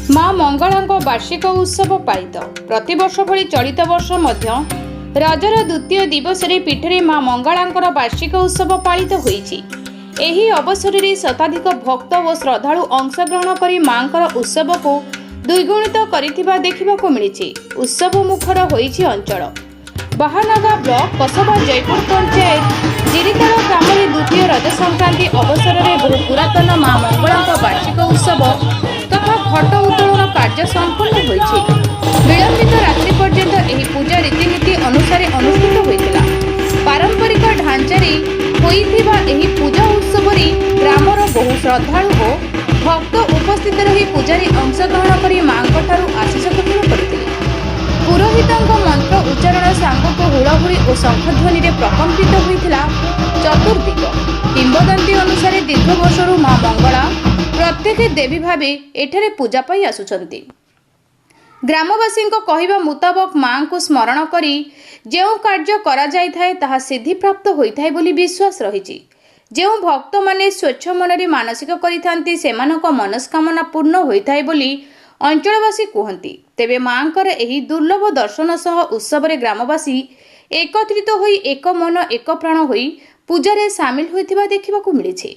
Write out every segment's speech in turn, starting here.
माँ मंगलांक वार्षिक उत्सव पालित प्रतिवर्ष भली चलित वर्ष मध्य रजर द्वितीय दिवस पीठरे माँ मंगलांकर वार्षिक उत्सव पालित होईछि। एही अवसर में शताधिक भक्त और श्रद्धालु अंशग्रहण करी माँकर उत्सव को द्विगुणित करिथिबा देखिबाकू मिलिछि। उत्सव मुखर होईछि अंचल। बाहानगा ब्लॉक कसबा जयपुर पंचायत जिरीताल ग्राम में द्वितीय रज संक्रांति अवसर में बहु पुरातन माँ मंगलांक वार्षिक उत्सव तथा घट उत्तोलन कार्य संपन्न होईछि। विलंबित रात्रि पर्यंत एही पूजा रीतिनीति अनुसार अनुष्ठित होइतिला। पारंपरिक ढांचारे होइथिबा एही पूजा उत्सव रे ग्रामर बहु श्रद्धालु और भक्त उपस्थित रही पूजारी अंशग्रहण करी मांकठारु आशीष ग्रहण करथिले। पुरोहितंक मंत्र उच्चारण सांगक हुड़हुड़ी और शंखध्वनि रे प्रकम्पित होइथिला चतुर्दिग। किंवदंती अनुसार दीर्घ वर्षरु माँ मंगला प्रत्येक देवी भावे एठारे पूजा पाई आसुचंती। ग्रामवासी कहवा मुताबक माँ को स्मरण करी जो कार्य करा जाय थाए ताहा सिद्धि प्राप्त होइथाय बोली विश्वास रहिछि। जो भक्त माने स्वच्छ मनरे मानसिक करिथांती सेमानक मनस्कामना पूर्ण होइथाय बोली अंचलवासी कहती। तेबे माँकर एही दुर्लभ दर्शन सह उत्सव रे ग्रामवासी एकत्रित होई एक मन एक प्राण होई पूजारे सामिल होइथिबा देखिबाकू मिलिछि।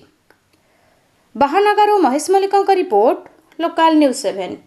बाहानगारू महेश मल्लिकଙ୍କ रिपोर्ट लोकल न्यूज 7।